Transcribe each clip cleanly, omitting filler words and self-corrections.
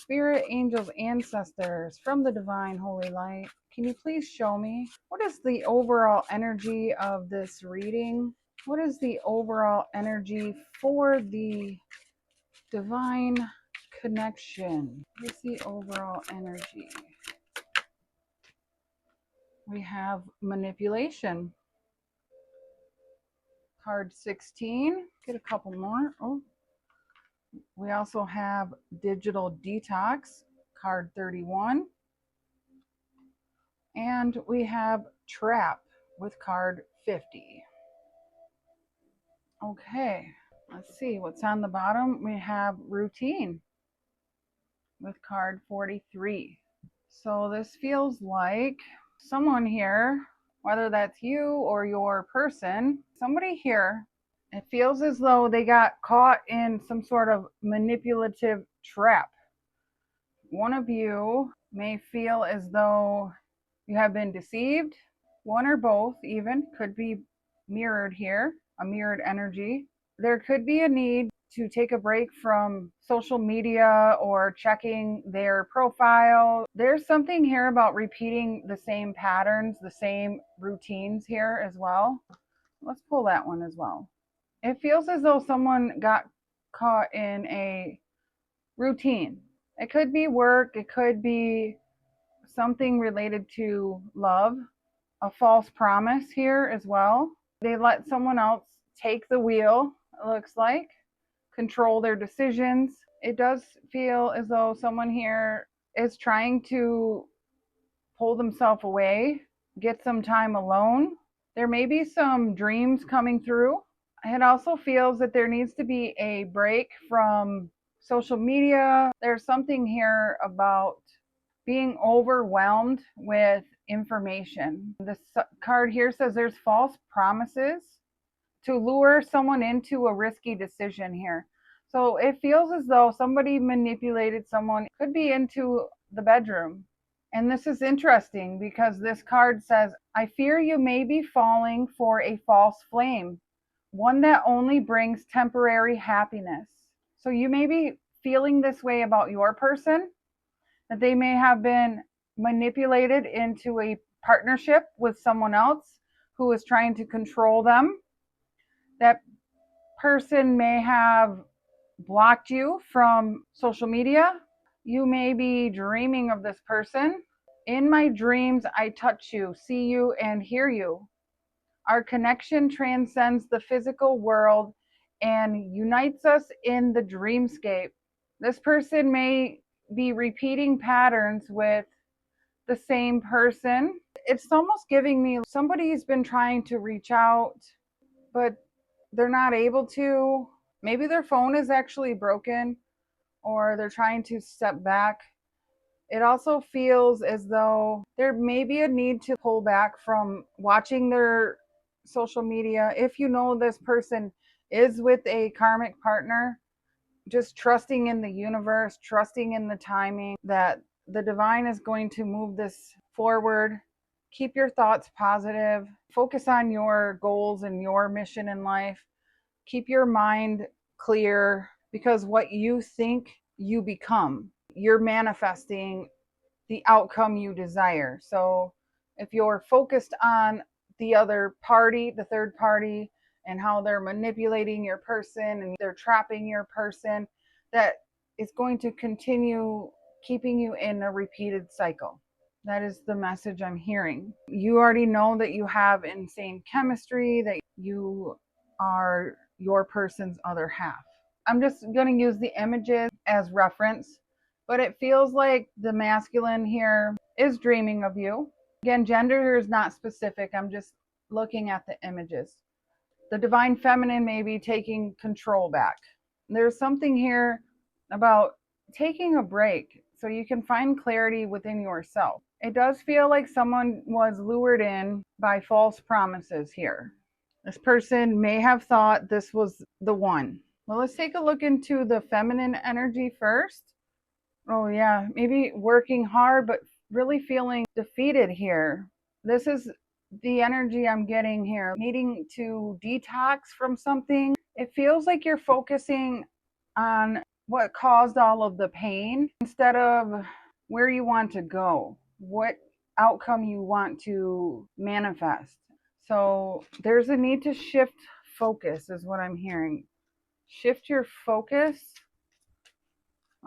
Spirit, angels, ancestors, from the divine holy light, can you please show me what is the overall energy of this reading? What is the overall energy for the divine connection? What is the overall energy? We have manipulation. Card 16. Get a couple more. Oh, we also have digital detox. Card 31. And we have trap with card 50. Okay, let's see what's on the bottom. We have routine with card 43. So this feels like someone here, whether that's you or your person, somebody here, it feels as though they got caught in some sort of manipulative trap. One of you may feel as though you have been deceived. One or both even could be mirrored here, a mirrored energy. There could be a need to take a break from social media or checking their profile. There's something here about repeating the same patterns, the same routines here as well. Let's pull that one as well. It feels as though someone got caught in a routine. It could be work, it could be something related to love, a false promise here as well. They let someone else take the wheel, it looks like, control their decisions. It does feel as though someone here is trying to pull themselves away, get some time alone. There may be some dreams coming through. It also feels that there needs to be a break from social media. There's something here about being overwhelmed with information. This card here says there's false promises to lure someone into a risky decision here. So it feels as though somebody manipulated someone, could be into the bedroom. And this is interesting because this card says, I fear you may be falling for a false flame, one that only brings temporary happiness. So you may be feeling this way about your person, that they may have been manipulated into a partnership with someone else who is trying to control them. That person may have blocked you from social media. You may be dreaming of this person. In my dreams, I touch you, see you, and hear you. Our connection transcends the physical world and unites us in the dreamscape. This person may be repeating patterns with the same person. It's almost giving me somebody's been trying to reach out, but they're not able to. Maybe their phone is actually broken or they're trying to step back. It also feels as though there may be a need to pull back from watching their social media. If you know this person is with a karmic partner, just trusting in the universe, trusting in the timing that the divine is going to move this forward. Keep your thoughts positive. Focus on your goals and your mission in life. Keep your mind clear, because what you think, you become. You're manifesting the outcome you desire. So if you're focused on the other party, the third party, and how they're manipulating your person and they're trapping your person, that is going to continue keeping you in a repeated cycle. That is the message I'm hearing. You already know that you have insane chemistry, that you are your person's other half. I'm just going to use the images as reference, but it feels like the masculine here is dreaming of you. Again, gender is not specific. I'm just looking at the images. The divine feminine may be taking control back. There's something here about taking a break so you can find clarity within yourself. It does feel like someone was lured in by false promises here. This person may have thought this was the one. Well, let's take a look into the feminine energy first. Oh yeah, maybe working hard, but really feeling defeated here. This is the energy I'm getting here. Needing to detox from something. It feels like you're focusing on what caused all of the pain instead of where you want to go, what outcome you want to manifest. So there's a need to shift focus, is what I'm hearing. Shift your focus.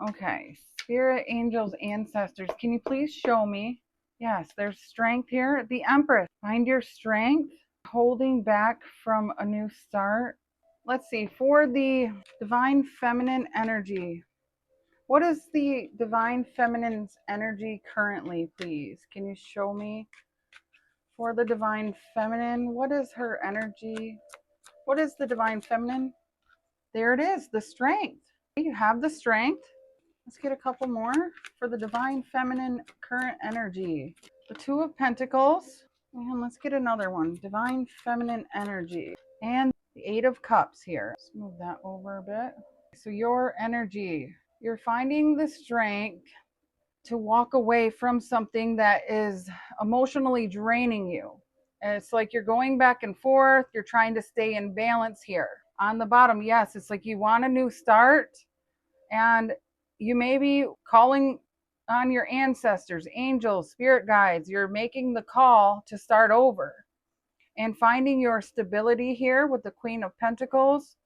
Okay, spirit, angels, ancestors, can you please show me? Yes, there's strength here. The Empress, find your strength, holding back from a new start. Let's see, for the divine feminine energy, what is the divine feminine's energy currently, please? Can you show me? For the divine feminine, what is her energy? What is the divine feminine? There it is, the strength. You have the strength. Let's get a couple more for the divine feminine current energy. The Two of Pentacles. And let's get another one. Divine feminine energy. And the Eight of Cups here. Let's move that over a bit. So your energy, you're finding the strength to walk away from something that is emotionally draining you. And it's like you're going back and forth. You're trying to stay in balance here. On the bottom, yes, it's like you want a new start, and you may be calling on your ancestors, angels, spirit guides. You're making the call to start over and finding your stability here with the Queen of Pentacles,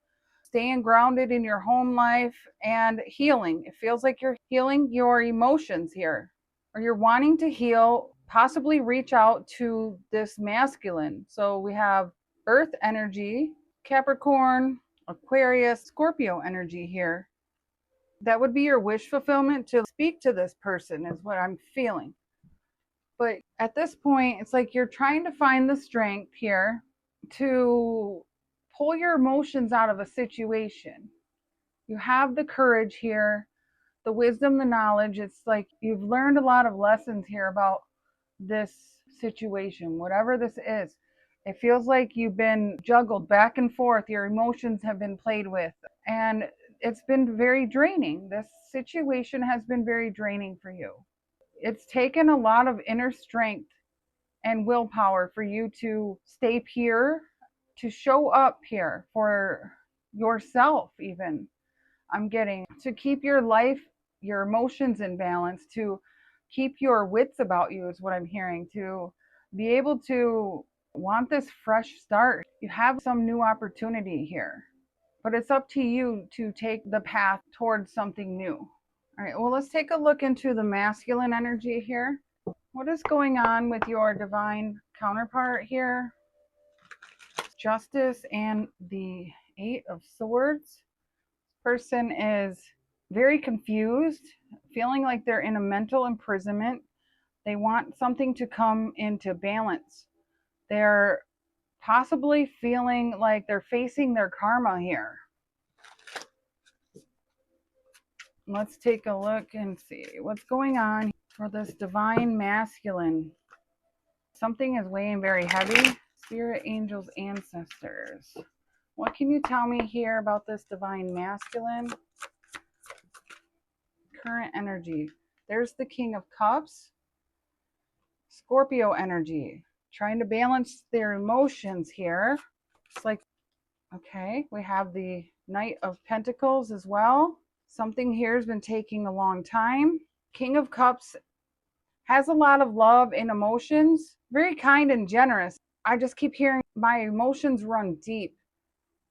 staying grounded in your home life and healing. It feels like you're healing your emotions here, or you're wanting to heal, possibly reach out to this masculine. So we have Earth energy, Capricorn, Aquarius, Scorpio energy here. That would be your wish fulfillment to speak to this person, is what I'm feeling. But at this point, it's like you're trying to find the strength here to pull your emotions out of a situation. You have the courage here, the wisdom, the knowledge. It's like you've learned a lot of lessons here about this situation, whatever this is. It feels like you've been juggled back and forth. Your emotions have been played with, and it's been very draining. This situation has been very draining for you. It's taken a lot of inner strength and willpower for you to stay pure, to show up here for yourself, even. I'm getting to keep your life, your emotions in balance, to keep your wits about you, is what I'm hearing, to be able to want this fresh start. You have some new opportunity here, but it's up to you to take the path towards something new. All right, well, let's take a look into the masculine energy here. What is going on with your divine counterpart here? Justice and the Eight of Swords. Person is very confused, feeling like they're in a mental imprisonment. They want something to come into balance. They're possibly feeling like they're facing their karma here. Let's take a look and see what's going on for this divine masculine. Something is weighing very heavy. Spirit, angels, ancestors. What can you tell me here about this divine masculine? Current energy. There's the King of Cups. Scorpio energy. Trying to balance their emotions here. It's like, okay, we have the Knight of Pentacles as well. Something here has been taking a long time. King of Cups has a lot of love and emotions. Very kind and generous. I just keep hearing my emotions run deep.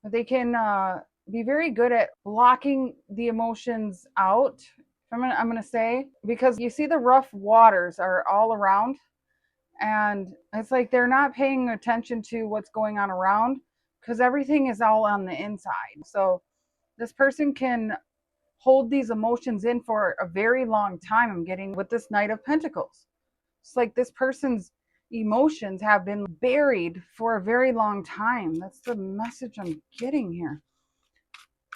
They can be very good at blocking the emotions out. I'm gonna say, because you see the rough waters are all around, and it's like they're not paying attention to what's going on around because everything is all on the inside. So this person can hold these emotions in for a very long time. I'm getting with this Knight of Pentacles. It's like this person's emotions have been buried for a very long time. That's the message I'm getting here.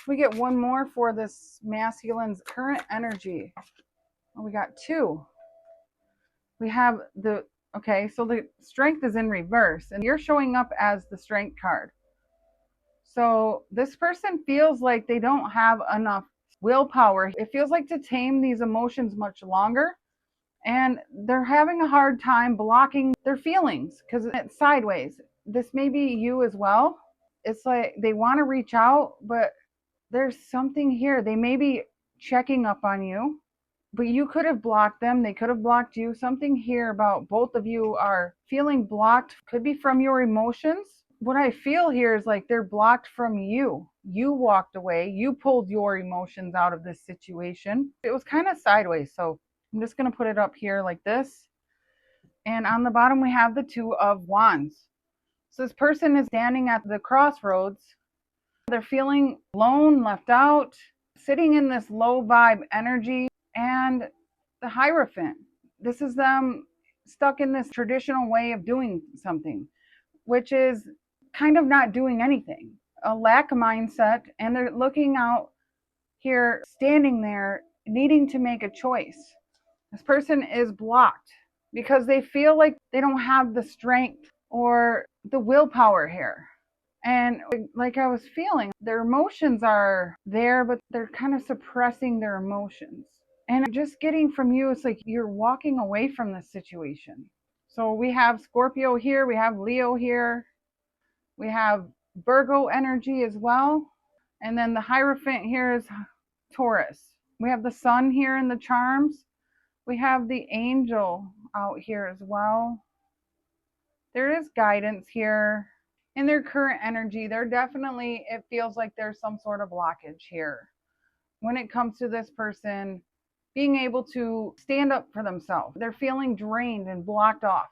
We get one more for this masculine's current energy. Oh, we got two. We have the, okay, so the strength is in reverse, and you're showing up as the strength card. So this person feels like they don't have enough willpower. It feels like to tame these emotions much longer, and they're having a hard time blocking their feelings because it's sideways. This may be you as well. It's like they want to reach out, but there's something here. They may be checking up on you, but you could have blocked them. They could have blocked you. Something here about both of you are feeling blocked. Could be from your emotions. What I feel here is like they're blocked from you. You walked away. You pulled your emotions out of this situation. It was kind of sideways. So I'm just going to put it up here like this. And on the bottom, we have the Two of Wands. So this person is standing at the crossroads. They're feeling alone, left out, sitting in this low vibe energy. And the Hierophant, this is them stuck in this traditional way of doing something, which is kind of not doing anything, a lack of mindset. And they're looking out here, standing there, needing to make a choice. This person is blocked because they feel like they don't have the strength or the willpower here. And like I was feeling, their emotions are there, but they're kind of suppressing their emotions. And just getting from you, it's like you're walking away from this situation. So we have Scorpio here, we have Leo here, we have Virgo energy as well. And then the Hierophant here is Taurus. We have the Sun here in the charms. We have the Angel out here as well. There is guidance here. In their current energy, they're definitely, it feels like there's some sort of blockage here when it comes to this person being able to stand up for themselves. They're feeling drained and blocked off.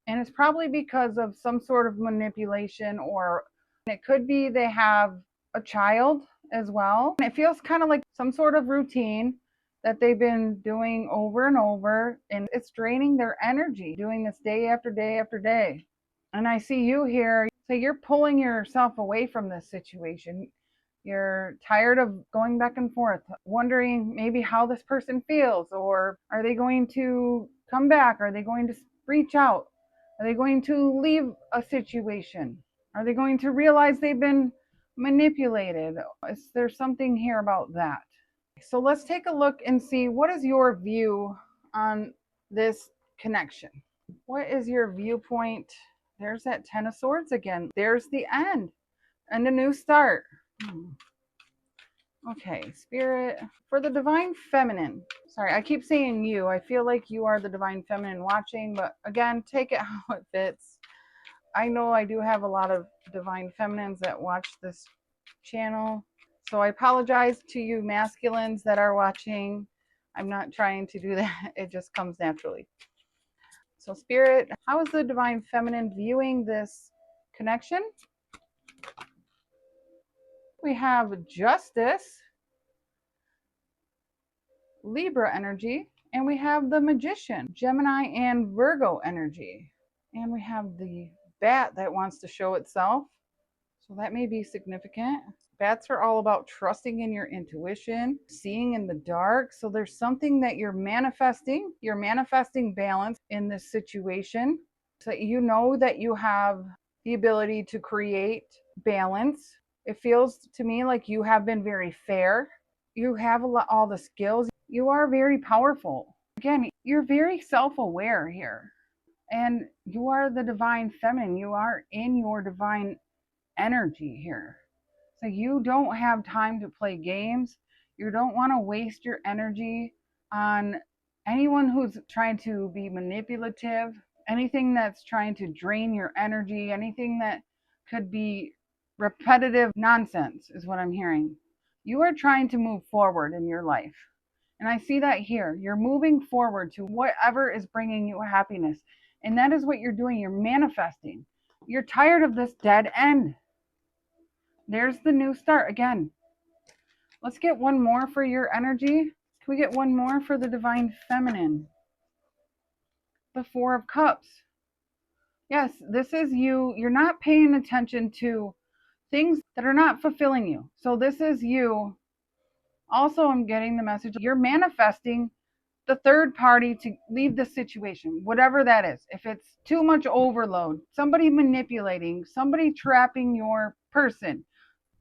And it's probably because of some sort of manipulation, or it could be they have a child as well. It feels kind of like some sort of routine that they've been doing over and over, and it's draining their energy, doing this day after day after day. And I see you here, so you're pulling yourself away from this situation. You're tired of going back and forth, wondering maybe how this person feels, or are they going to come back? Are they going to reach out? Are they going to leave a situation? Are they going to realize they've been manipulated? Is there something here about that? So let's take a look and see, what is your view on this connection? What is your viewpoint? There's that Ten of Swords again. There's the end and a new start. Okay, Spirit, for the Divine Feminine. Sorry, I keep saying you. I feel like you are the Divine Feminine watching, but again, take it how it fits. I know I do have a lot of Divine Feminines that watch this channel, so I apologize to you masculines that are watching. I'm not trying to do that. It just comes naturally. So Spirit, how is the Divine Feminine viewing this connection? We have Justice, Libra energy, and we have the Magician, Gemini and Virgo energy. And we have the Bat that wants to show itself. So that may be significant. Bats are all about trusting in your intuition, seeing in the dark. So there's something that you're manifesting. You're manifesting balance in this situation. So you know that you have the ability to create balance. It feels to me like you have been very fair. You have all the skills. You are very powerful. Again, you're very self-aware here. And you are the Divine Feminine. You are in your divine energy here. So you don't have time to play games. You don't want to waste your energy on anyone who's trying to be manipulative, anything that's trying to drain your energy, anything that could be repetitive nonsense is what I'm hearing. You are trying to move forward in your life. And I see that here. You're moving forward to whatever is bringing you happiness. And that is what you're doing. You're manifesting. You're tired of this dead end. There's the new start again. Let's get one more for your energy. Can we get one more for the Divine Feminine? The Four of Cups. Yes, this is you. You're not paying attention to things that are not fulfilling you. So this is you. Also, I'm getting the message. You're manifesting the third party to leave the situation, whatever that is. If it's too much overload, somebody manipulating, somebody trapping your person,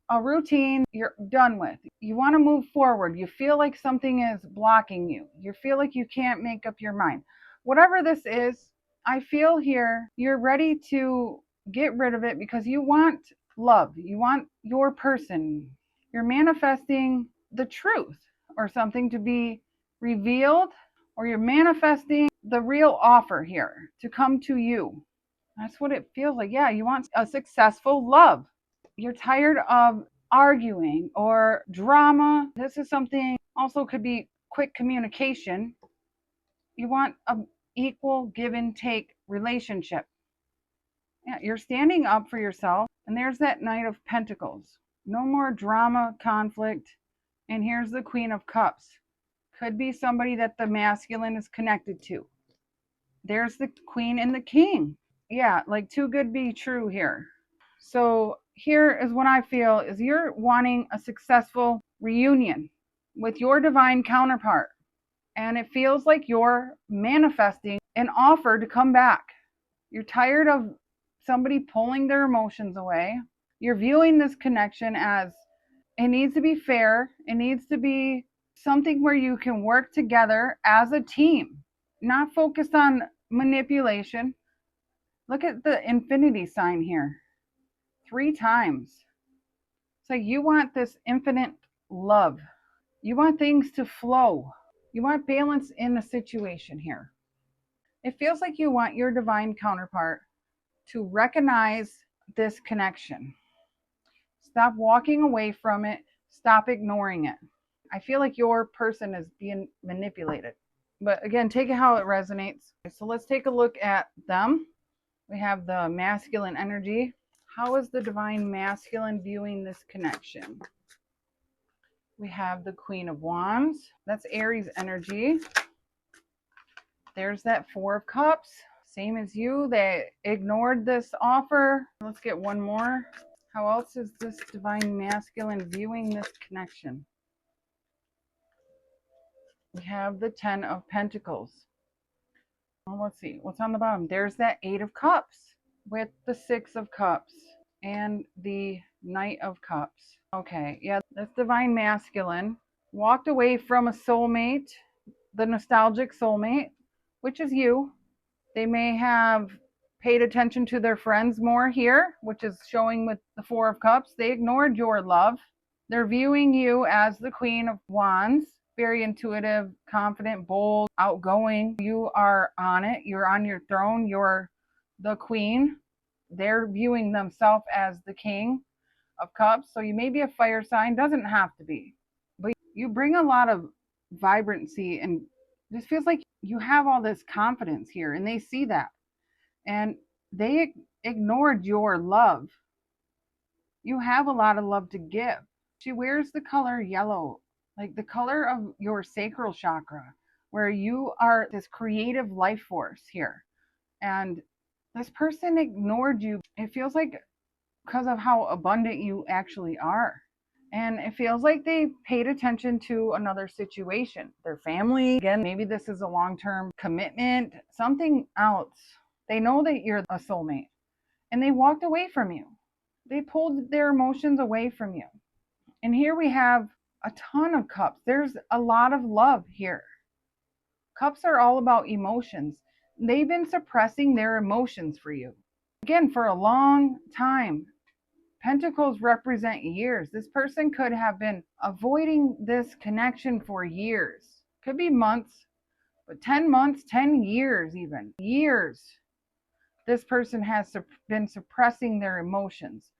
a routine you're done with. You want to move forward. You feel like something is blocking you. You feel like you can't make up your mind. Whatever this is, I feel here you're ready to get rid of it because you want love. You want your person. You're manifesting the truth or something to be revealed, or you're manifesting the real offer here to come to you. That's what it feels like. Yeah, you want a successful love. You're tired of arguing or drama. This is something also could be quick communication. You want an equal give and take relationship. Yeah, you're standing up for yourself. And there's that Knight of Pentacles. No more drama, conflict. And here's the Queen of Cups. Could be somebody that the masculine is connected to. There's the Queen and the King. Yeah, like too good to be true here. So here is what I feel is you're wanting a successful reunion with your divine counterpart. And it feels like you're manifesting an offer to come back. You're tired of somebody pulling their emotions away. You're viewing this connection as it needs to be fair. It needs to be something where you can work together as a team, not focused on manipulation. Look at the infinity sign here. 3 times. So you want this infinite love. You want things to flow. You want balance in the situation here. It feels like you want your divine counterpart to recognize this connection. Stop walking away from it. Stop ignoring it. I feel like your person is being manipulated. But again, take it how it resonates. So let's take a look at them. We have the masculine energy. How is the divine masculine viewing this connection? We have the Queen of Wands. That's Aries energy. There's that Four of Cups. Same as you. They ignored this offer. Let's get one more. How else is this divine masculine viewing this connection? We have the Ten of Pentacles. Well, let's see. What's on the bottom? There's that Eight of Cups with the Six of Cups and the Knight of Cups. Okay, yeah, this divine masculine walked away from a soulmate, the nostalgic soulmate, which is you. They may have paid attention to their friends more here, which is showing with the Four of Cups. They ignored your love. They're viewing you as the Queen of Wands, very intuitive, confident, bold, outgoing. You are on it. You're on your throne. You're the queen. They're viewing themselves as the King of Cups. So you may be a fire sign. Doesn't have to be. But you bring a lot of vibrancy, and this feels like you have all this confidence here, and they see that. And they ignored your love. You have a lot of love to give. She wears the color yellow, like the color of your sacral chakra, where you are this creative life force here. And this person ignored you. It feels like because of how abundant you actually are. And it feels like they paid attention to another situation, their family. Again, maybe this is a long-term commitment, something else. They know that you're a soulmate and they walked away from you. They pulled their emotions away from you. And here we have a ton of cups. There's a lot of love here. Cups are all about emotions. They've been suppressing their emotions for you. Again, for a long time. Pentacles represent years. This person could have been avoiding this connection for years. Could be months, but 10 months, 10 years even. Years. This person has been suppressing their emotions,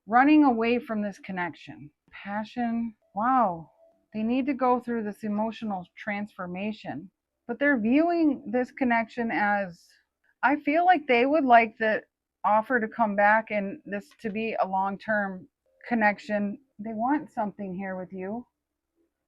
running away from this connection. Passion. Wow. They need to go through this emotional transformation. But they're viewing this connection as, I feel like they would like the offer to come back and this to be a long-term connection. They want something here with you.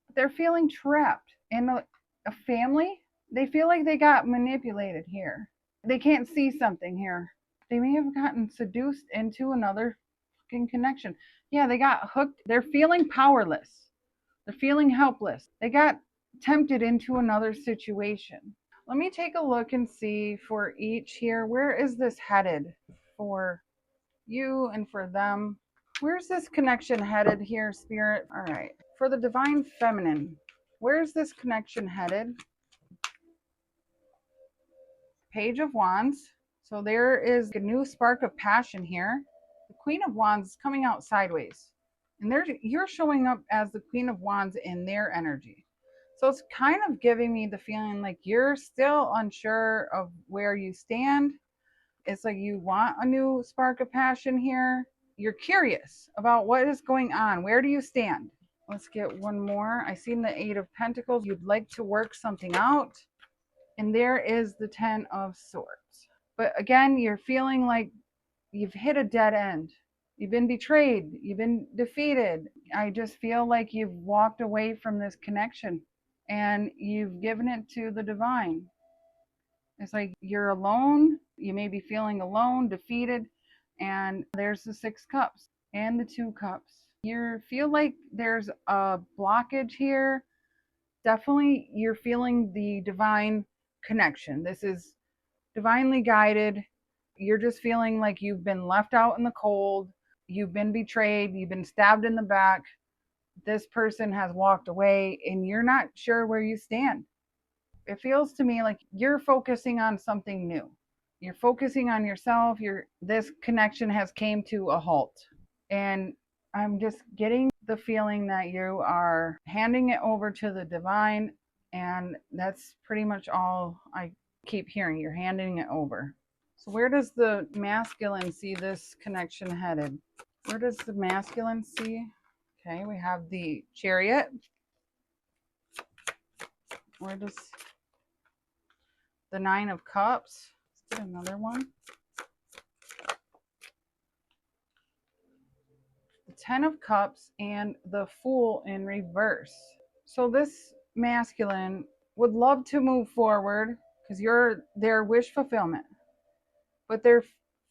But they're feeling trapped in a family. They feel like they got manipulated here. They can't see something here. They may have gotten seduced into another fucking connection. Yeah, they got hooked. They're feeling powerless. They're feeling helpless. They got tempted into another situation. Let me take a look and see for each here. Where is this headed for you and for them? Where's this connection headed here, Spirit? All right. For the Divine Feminine, where's this connection headed? Page of Wands. So there is a new spark of passion here. The Queen of Wands is coming out sideways. And you're showing up as the Queen of Wands in their energy. So it's kind of giving me the feeling like you're still unsure of where you stand. It's like you want a new spark of passion here. You're curious about what is going on. Where do you stand? Let's get one more. I seen the Eight of Pentacles. You'd like to work something out. And there is the Ten of Swords. But again, you're feeling like you've hit a dead end. You've been betrayed. You've been defeated. I just feel like you've walked away from this connection and you've given it to the divine. It's like you're alone. You may be feeling alone, defeated. And there's the Six Cups and the Two Cups. You feel like there's a blockage here. Definitely you're feeling the divine connection. This is divinely guided. You're just feeling like you've been left out in the cold. You've been betrayed. You've been stabbed in the back. This person has walked away and you're not sure where you stand. It feels to me like you're focusing on something new. You're focusing on yourself. This connection has came to a halt. And I'm just getting the feeling that you are handing it over to the divine. And that's pretty much all I keep hearing. You're handing it over. So where does the masculine see this connection headed? Where does the masculine see? Okay, we have the Chariot. Where does the Nine of Cups? Let's get another one. The Ten of Cups and the Fool in reverse. So this masculine would love to move forward because you're their wish fulfillment. But they're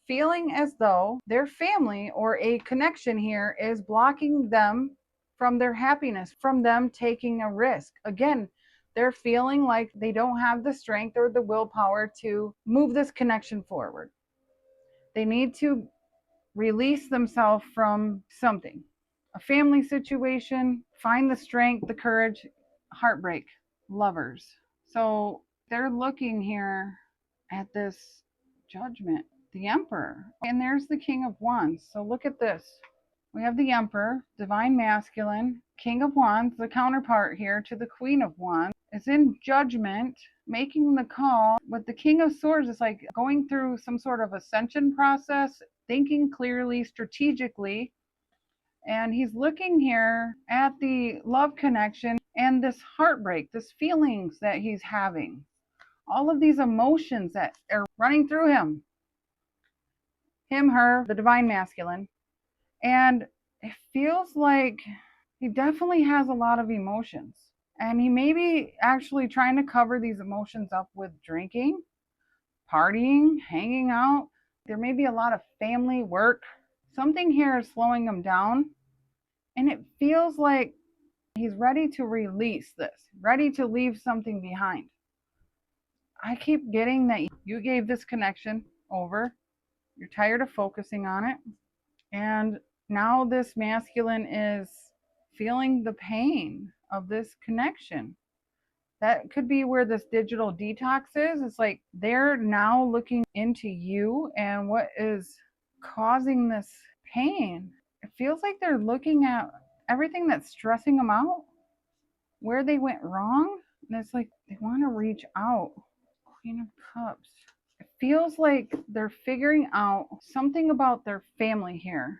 feeling as though their family or a connection here is blocking them from their happiness, from them taking a risk. Again, they're feeling like they don't have the strength or the willpower to move this connection forward. They need to release themselves from something, a family situation, find the strength, the courage, heartbreak, lovers. So they're looking here at this Judgment, the Emperor, and there's the King of Wands. So look at this. We have the Emperor, divine masculine, King of Wands, the counterpart here to the Queen of Wands, is in judgment, making the call. With the King of Swords, it's like going through some sort of ascension process, thinking clearly, strategically. And he's looking here at the love connection and this heartbreak, this feelings that he's having. All of these emotions that are running through him, her, the divine masculine. And it feels like he definitely has a lot of emotions. And he may be actually trying to cover these emotions up with drinking, partying, hanging out. There may be a lot of family work. Something here is slowing him down. And it feels like he's ready to release this, ready to leave something behind. I keep getting that you gave this connection over. You're tired of focusing on it. And now this masculine is feeling the pain of this connection. That could be where this digital detox is. It's like they're now looking into you and what is causing this pain. It feels like they're looking at everything that's stressing them out, where they went wrong. And it's like they want to reach out. Queen of Cups. It feels like they're figuring out something about their family here.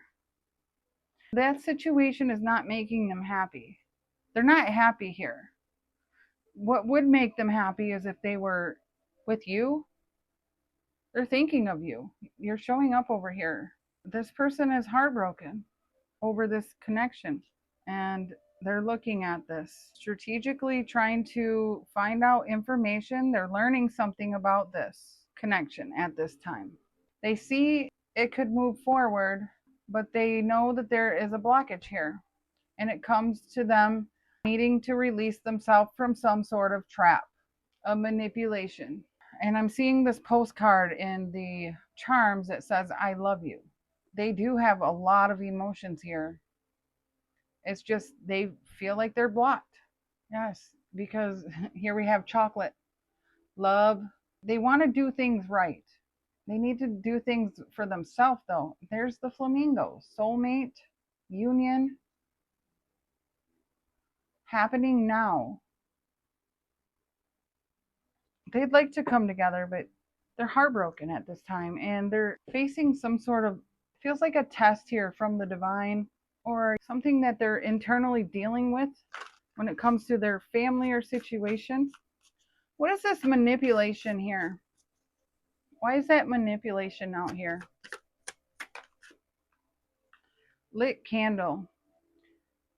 That situation is not making them happy. They're not happy here. What would make them happy is if they were with you. They're thinking of you. You're showing up over here. This person is heartbroken over this connection, and they're looking at this strategically, trying to find out information. They're learning something about this connection at this time. They see it could move forward, but they know that there is a blockage here, and it comes to them needing to release themselves from some sort of trap, a manipulation. And I'm seeing this postcard in the charms that says, I love you. They do have a lot of emotions here. It's just they feel like they're blocked. Yes, because here we have chocolate, love. They want to do things right. They need to do things for themselves, though. There's the flamingo, soulmate, union, happening now. they'd like to come together, but they're heartbroken at this time, and they're facing some sort of, feels like a test here from the divine, or something that they're internally dealing with when it comes to their family or situation. What is this manipulation here? Why is that manipulation out here? Lit candle.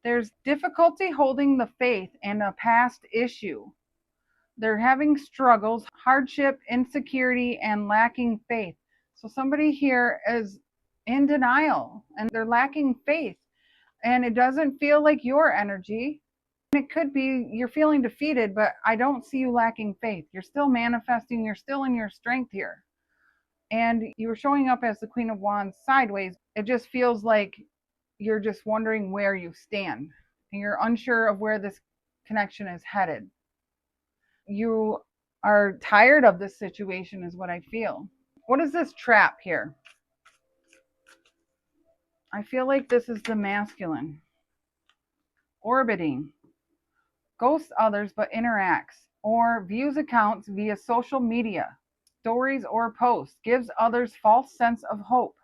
There's difficulty holding the faith and a past issue. They're having struggles, hardship, insecurity, and lacking faith. So somebody here is in denial and they're lacking faith. And it doesn't feel like your energy. It could be you're feeling defeated, but I don't see you lacking faith. You're still manifesting. You're still in your strength here. And you were showing up as the Queen of Wands sideways. It just feels like you're just wondering where you stand. And you're unsure of where this connection is headed. You are tired of this situation is what I feel. What is this trap here? I feel like this is the masculine. Orbiting. Ghosts others but interacts. Or views accounts via social media, stories or posts. Gives others false sense of hope,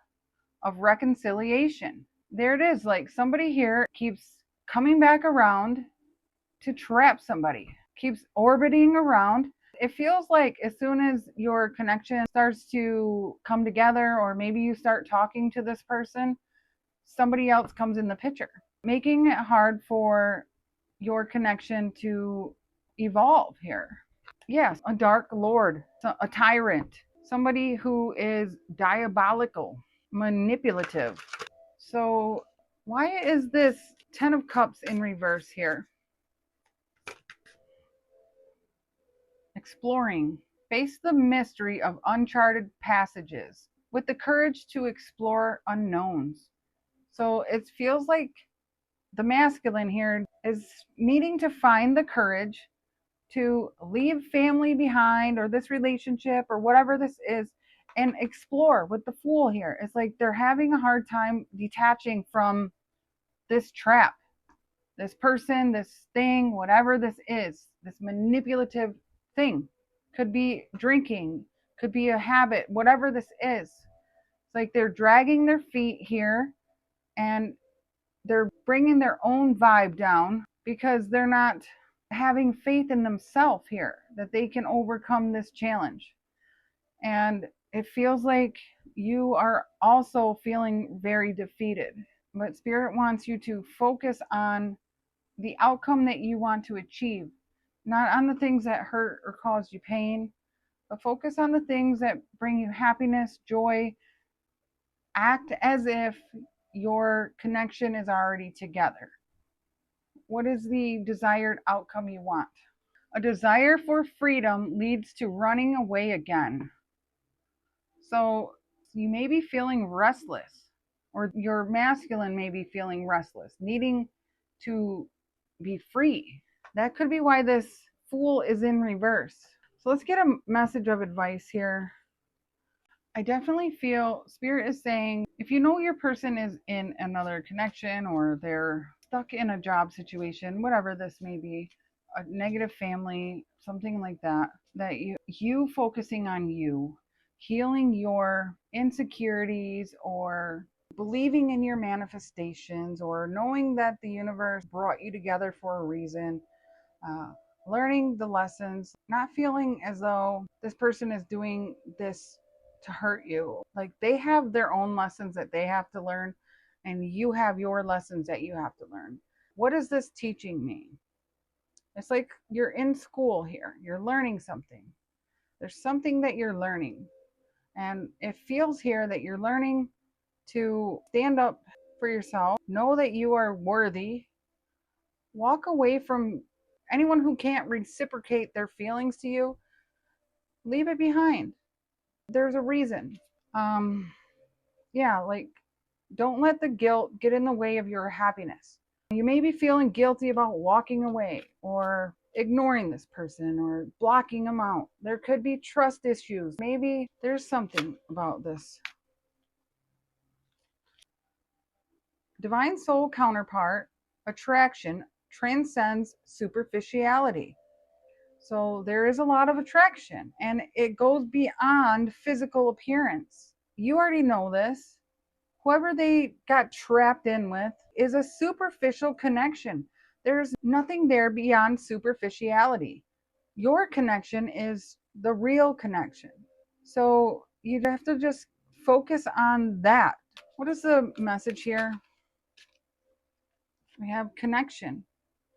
of reconciliation. There it is. Like somebody here keeps coming back around to trap somebody. Keeps orbiting around. It feels like as soon as your connection starts to come together, or maybe you start talking to this person, somebody else comes in the picture, making it hard for your connection to evolve here. Yes, a dark lord, a tyrant, somebody who is diabolical, manipulative. So why is this 10 of Cups in reverse here? Exploring. Face the mystery of uncharted passages with the courage to explore unknowns. So it feels like the masculine here is needing to find the courage to leave family behind, or this relationship, or whatever this is, and explore. With the Fool here, it's like they're having a hard time detaching from this trap, this person, this thing, whatever this is, this manipulative thing. Could be drinking, could be a habit, whatever this is. It's like they're dragging their feet here, and they're bringing their own vibe down because they're not having faith in themselves here that they can overcome this challenge. And it feels like you are also feeling very defeated. But Spirit wants you to focus on the outcome that you want to achieve, not on the things that hurt or cause you pain, but focus on the things that bring you happiness, joy. Act as if your connection is already together. What is the desired outcome you want? A desire for freedom leads to running away again. So you may be feeling restless, or your masculine may be feeling restless, needing to be free. That could be why this Fool is in reverse. So let's get a message of advice here. I definitely feel Spirit is saying, if you know your person is in another connection, or they're stuck in a job situation, whatever this may be, a negative family, something like that, that you focusing on you, healing your insecurities, or believing in your manifestations, or knowing that the universe brought you together for a reason, learning the lessons, not feeling as though this person is doing this to hurt you. Like they have their own lessons that they have to learn, and you have your lessons that you have to learn. What is this teaching me? It's like you're in school here, you're learning something. There's something that you're learning, and it feels here that you're learning to stand up for yourself, know that you are worthy, walk away from anyone who can't reciprocate their feelings to you. Leave it behind. There's a reason. Yeah, like don't let the guilt get in the way of your happiness. You may be feeling guilty about walking away, or ignoring this person, or blocking them out. There could be trust issues. Maybe there's something about this. Divine soul counterpart, attraction transcends superficiality. So there is a lot of attraction, and it goes beyond physical appearance. You already know this. Whoever they got trapped in with is a superficial connection. There's nothing there beyond superficiality. Your connection is the real connection. So you have to just focus on that. What is the message here? We have connection.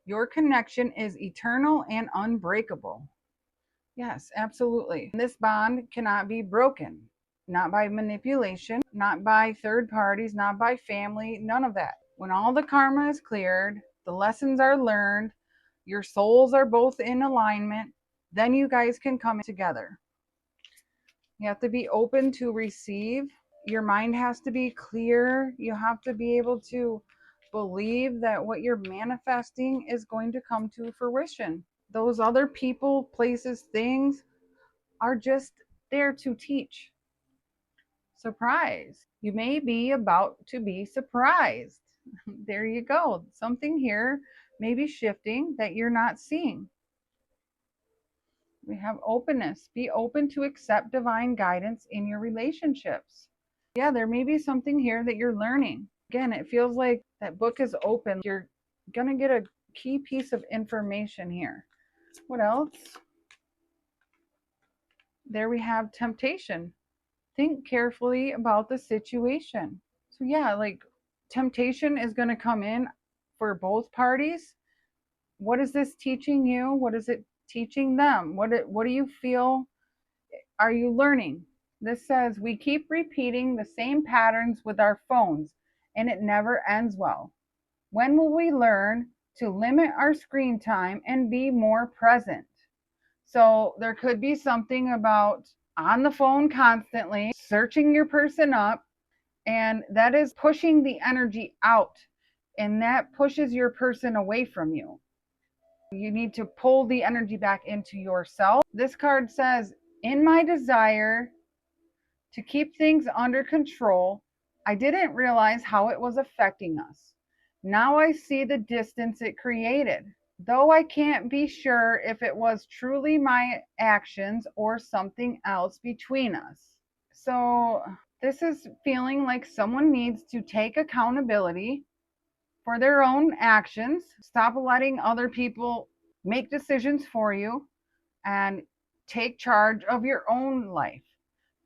Your connection is eternal and unbreakable. Yes, absolutely. This bond cannot be broken. Not by manipulation, not by third parties, not by family, none of that. When all the karma is cleared, the lessons are learned, your souls are both in alignment, then you guys can come together. You have to be open to receive. Your mind has to be clear. You have to be able to believe that what you're manifesting is going to come to fruition. Those other people, places, things are just there to teach. Surprise. You may be about to be surprised. There you go. Something here may be shifting that you're not seeing. We have openness. Be open to accept divine guidance in your relationships. Yeah, there may be something here that you're learning. Again, it feels like that book is open. You're going to get a key piece of information here. What else? There we have temptation. Think carefully about the situation. So yeah, like temptation is going to come in for both parties. What is this teaching you? What is it teaching them? What do you feel are you learning? This says we keep repeating the same patterns with our phones and it never ends well. When will we learn to limit our screen time and be more present? So there could be something about on the phone constantly, searching your person up, and that is pushing the energy out, and that pushes your person away from you. You need to pull the energy back into yourself. This card says, in my desire to keep things under control, I didn't realize how it was affecting us. Now I see the distance it created, though I can't be sure if it was truly my actions or something else between us. So this is feeling like someone needs to take accountability for their own actions. Stop letting other people make decisions for you and take charge of your own life.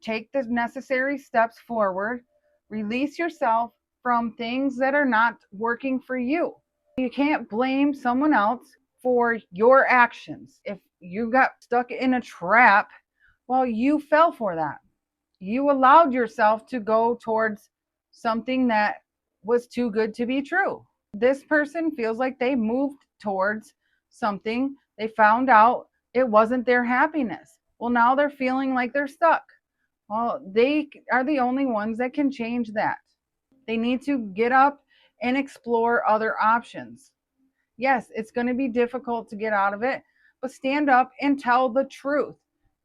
Take the necessary steps forward. Release yourself from things that are not working for you. You can't blame someone else for your actions. If you got stuck in a trap, well, you fell for that. You allowed yourself to go towards something that was too good to be true. This person feels like they moved towards something. They found out it wasn't their happiness. Well, now they're feeling like they're stuck. Well, they are the only ones that can change that. They need to get up and explore other options. Yes, it's going to be difficult to get out of it, but stand up and tell the truth.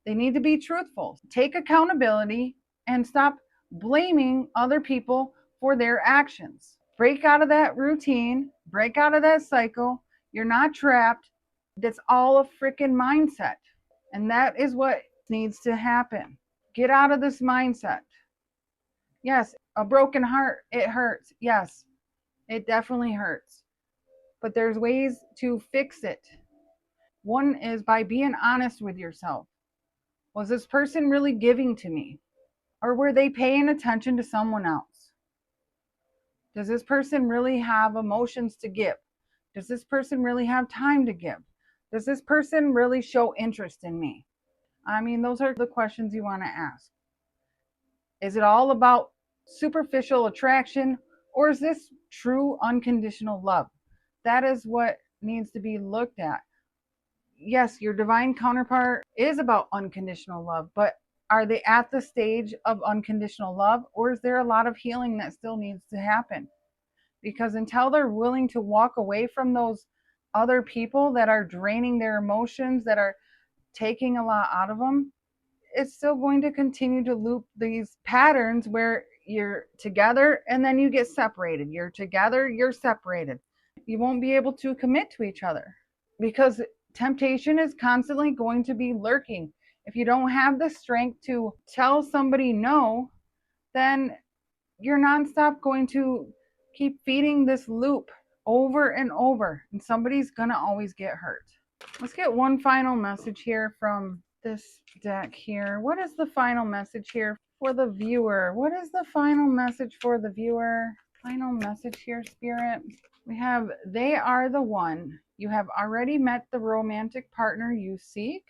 They need to be truthful. Take accountability and stop blaming other people for their actions. Break out of that routine, break out of that cycle. You're not trapped. That's all a freaking mindset. And that is what needs to happen. Get out of this mindset. Yes, a broken heart, it hurts. Yes, it definitely hurts. But there's ways to fix it. One is by being honest with yourself. Was this person really giving to me? Or were they paying attention to someone else? Does this person really have emotions to give? Does this person really have time to give? Does this person really show interest in me? I mean, those are the questions you want to ask. Is it all about superficial attraction, or is this true unconditional love? That is what needs to be looked at. Yes, your divine counterpart is about unconditional love, but are they at the stage of unconditional love, or is there a lot of healing that still needs to happen? Because until they're willing to walk away from those other people that are draining their emotions, that are taking a lot out of them, it's still going to continue to loop these patterns where you're together and then you get separated. You're together, you're separated. You won't be able to commit to each other because Temptation is constantly going to be lurking. If you don't have the strength to tell somebody no, then you're nonstop going to keep feeding this loop over and over, and somebody's gonna always get hurt. Let's get one final message here from this deck here. What is the final message here for the viewer? What is the final message for the viewer? Final message here, Spirit. We have, they are the one. You have already met the romantic partner you seek,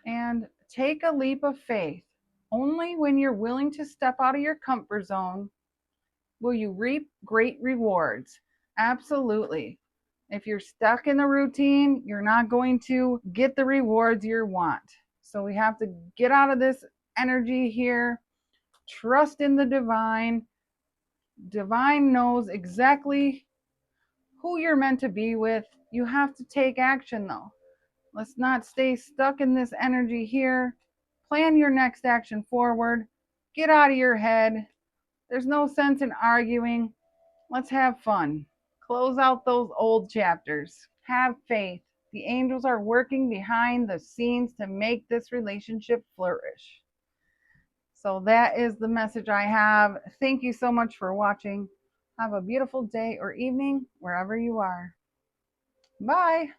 and take a leap of faith. Only when you're willing to step out of your comfort zone will you reap great rewards. Absolutely. If you're stuck in the routine, you're not going to get the rewards you want. So we have to get out of this energy here. Trust in the divine. Divine knows exactly who you're meant to be with. You have to take action though. Let's not stay stuck in this energy here. Plan your next action forward. Get out of your head. There's no sense in arguing. Let's have fun. Close out those old chapters. Have faith. The angels are working behind the scenes to make this relationship flourish. So that is the message I have. Thank you so much for watching. Have a beautiful day or evening wherever you are. Bye.